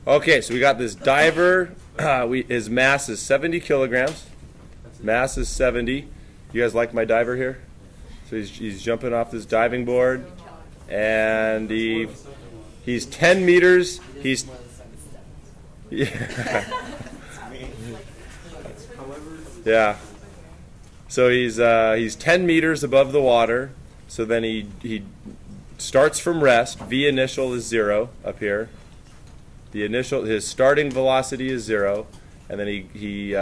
Okay, so we got this diver. His mass is 70 kilograms. Mass is 70. You guys like my diver here? So he's jumping off this diving board, and he's 10 meters. Yeah. So he's 10 meters above the water. So then he starts from rest. V initial is 0 up here. His starting velocity is 0, and then he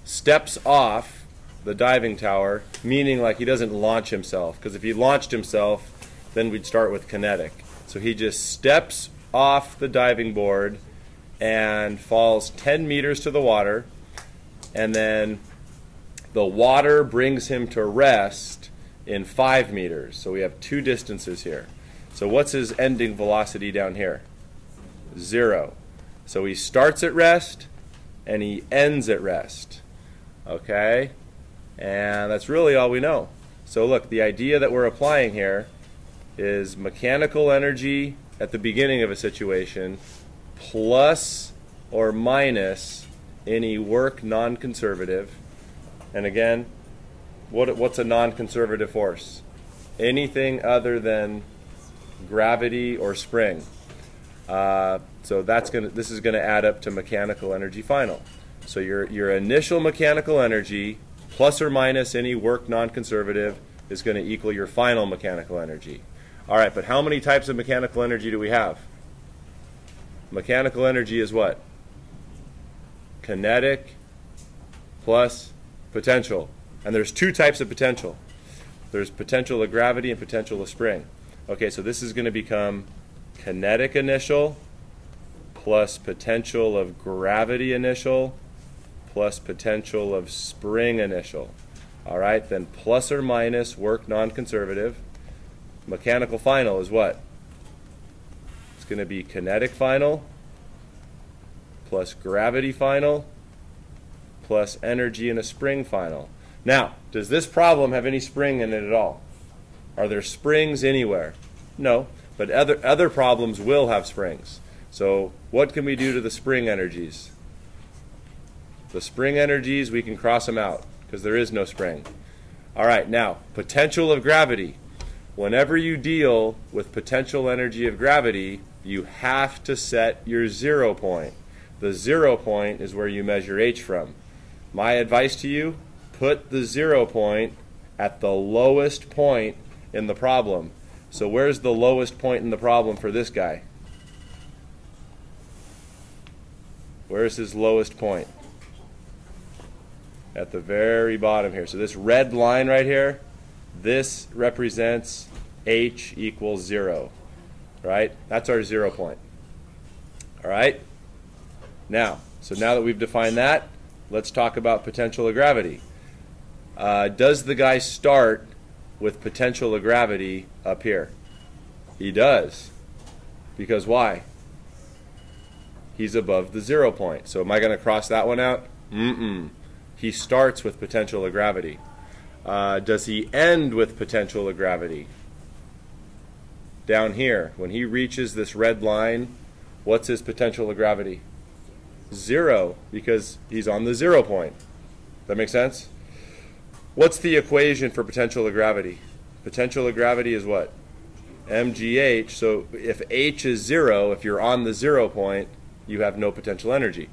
steps off the diving tower, meaning like he doesn't launch himself, because if he launched himself, then we'd start with kinetic. So he just steps off the diving board and falls 10 meters to the water, and then the water brings him to rest in 5 meters. So we have 2 distances here. So what's his ending velocity down here? 0. So he starts at rest and he ends at rest. Okay? And that's really all we know. So look, the idea that we're applying here is mechanical energy at the beginning of a situation plus or minus any work non-conservative. And again, what's a non-conservative force? Anything other than gravity or spring. So this is gonna add up to mechanical energy final. So your initial mechanical energy plus or minus any work non-conservative is going to equal your final mechanical energy. All right, but how many types of mechanical energy do we have? Mechanical energy is what? Kinetic plus potential. And there's 2 types of potential. There's potential of gravity and potential of spring. Okay, so this is going to become kinetic initial plus potential of gravity initial plus potential of spring initial. All right, then plus or minus work non-conservative. Mechanical final is what? It's going to be kinetic final plus gravity final plus energy in a spring final. Now, does this problem have any spring in it at all? Are there springs anywhere? No, but other problems will have springs. So what can we do to the spring energies? The spring energies, we can cross them out because there is no spring. All right, now, potential of gravity. Whenever you deal with potential energy of gravity, you have to set your 0 point. The 0 point is where you measure H from. My advice to you, put the 0 point at the lowest point in the problem. So where's the lowest point in the problem for this guy? Where's his lowest point? At the very bottom here. So this red line right here, this represents H equals 0. Right? That's our 0 point. All right? Now that we've defined that, let's talk about potential of gravity. Does the guy start with potential of gravity up here? He does. Because why? He's above the 0 point. So am I going to cross that one out? He starts with potential of gravity. Does he end with potential of gravity? Down here, when he reaches this red line, what's his potential of gravity? 0, because he's on the 0 point. That make sense? What's the equation for potential of gravity? Potential of gravity is what? mgh. So if h is 0, if you're on the 0 point, you have no potential energy.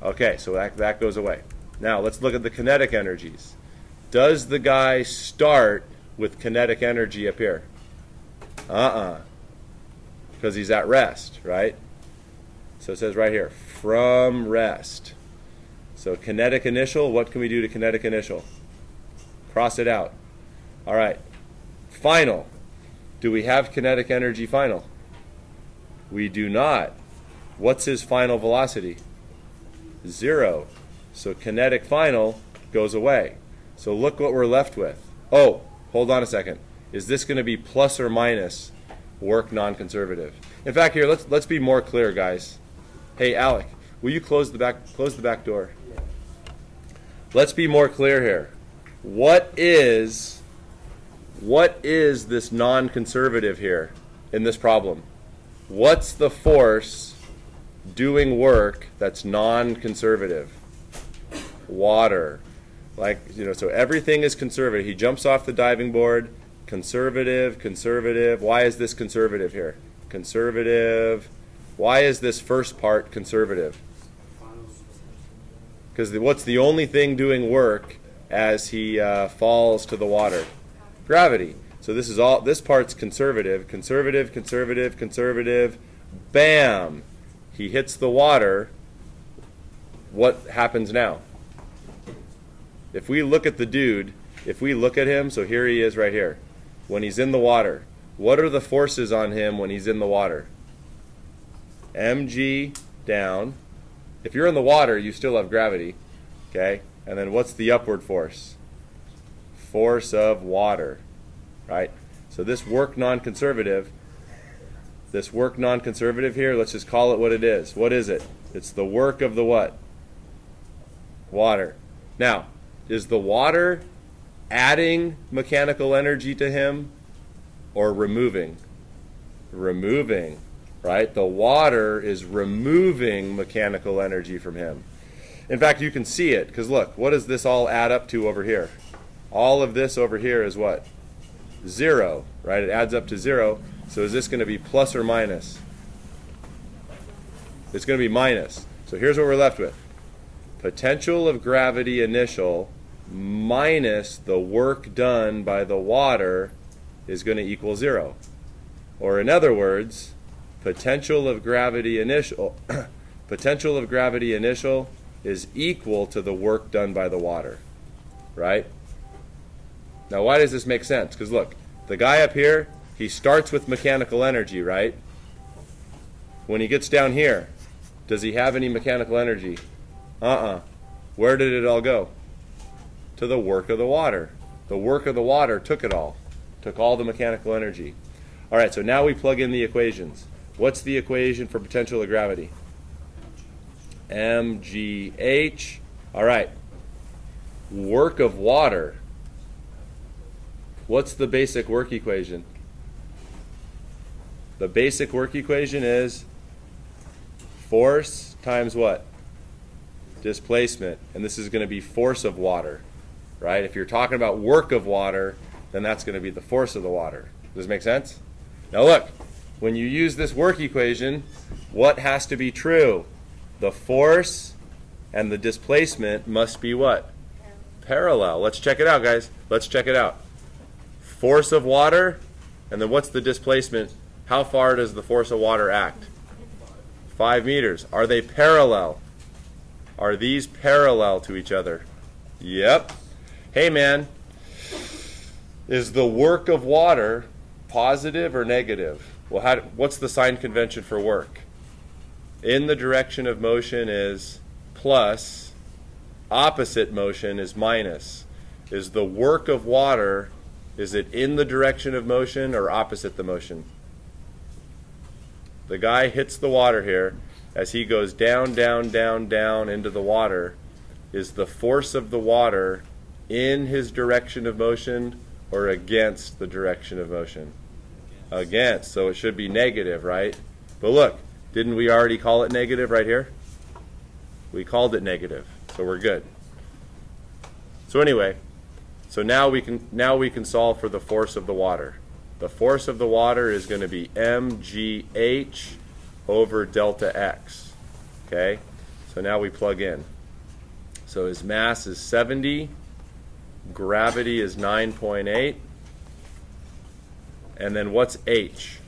Okay, so that goes away. Now let's look at the kinetic energies. Does the guy start with kinetic energy up here? Because he's at rest, right? So it says right here, from rest. So kinetic initial, what can we do to kinetic initial? Cross it out. All right. Final. Do we have kinetic energy final? We do not. What's his final velocity? 0. So kinetic final goes away. So look what we're left with. Oh, hold on a second. Is this going to be plus or minus work non-conservative? In fact, here, let's be more clear, guys. Hey, Alec, will you close the back door? Yeah. Let's be more clear here. What is this non-conservative here in this problem? What's the force doing work that's non-conservative? Water. Like, so everything is conservative. He jumps off the diving board, conservative, conservative. Why is this conservative here? Conservative. Why is this first part conservative? Because what's the only thing doing work as he falls to the water? Gravity. So this part's conservative, conservative, conservative, conservative. Bam! He hits the water. What happens now? If we look at the dude, if we look at him, so here he is right here. When he's in the water, what are the forces on him when he's in the water? mg down. If you're in the water, you still have gravity. Okay? And then what's the upward force? Force of water. Right? So this work non-conservative here, let's just call it what it is. What is it? It's the work of the what? Water. Now, is the water adding mechanical energy to him or removing? Removing, right? The water is removing mechanical energy from him. In fact, you can see it, because look, what does this all add up to over here? All of this over here is what? 0, right? It adds up to 0. So is this going to be plus or minus? It's going to be minus. So here's what we're left with. Potential of gravity initial minus the work done by the water is going to equal 0. Or in other words, potential of gravity initial is equal to the work done by the water. Right? Now why does this make sense? Because look, the guy up here, he starts with mechanical energy, right? When he gets down here, does he have any mechanical energy? Where did it all go? To the work of the water. The work of the water took it all. Took all the mechanical energy. All right, so now we plug in the equations. What's the equation for potential of gravity? mgh. All right. Work of water. What's the basic work equation? The basic work equation is force times what? Displacement. And this is going to be force of water, right? If you're talking about work of water, then that's going to be the force of the water. Does this make sense? Now look, when you use this work equation, what has to be true? The force and the displacement must be what? Parallel. Let's check it out, guys. Let's check it out. Force of water, and then what's the displacement? How far does the force of water act? 5 meters. Are they parallel? Are these parallel to each other? Yep. Hey man, is the work of water positive or negative? Well, what's the sign convention for work? In the direction of motion is plus, opposite motion is minus. Is the work of water, is it in the direction of motion or opposite the motion? The guy hits the water here. As he goes down, down, down, down into the water, is the force of the water in his direction of motion or against the direction of motion? Against. So it should be negative, right? But look, didn't we already call it negative right here? We called it negative, so we're good. So anyway, so now we can solve for the force of the water. The force of the water is going to be mgh over delta x. Okay? So now we plug in. So his mass is 70, gravity is 9.8, and then what's h?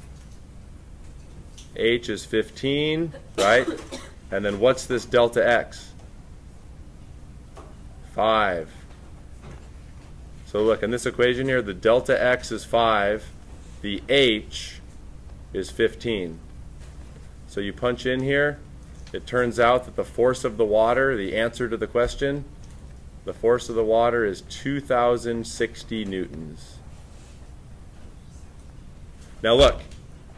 H is 15, right? And then what's this delta x? 5. So look, in this equation here, the delta x is 5, the h is 15. So you punch in here, it turns out that the force of the water, the answer to the question, the force of the water is 2,060 newtons. Now look,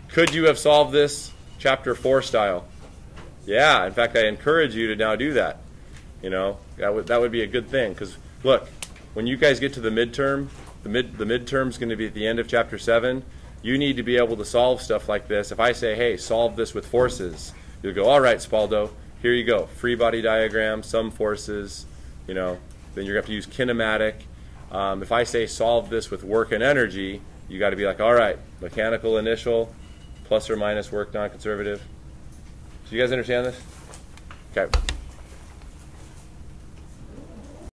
could you have solved this chapter 4 style? Yeah, in fact I encourage you to now do that. You know, that would be a good thing, because look, when you guys get to the midterm, the midterm's going to be at the end of chapter 7. You need to be able to solve stuff like this. If I say, hey, solve this with forces, you'll go, all right, Spaldo, here you go. Free body diagram, some forces, you know. Then you're going to have to use kinematic. If I say solve this with work and energy, you got to be like, all right, mechanical initial, plus or minus work non-conservative. Do you guys understand this? Okay.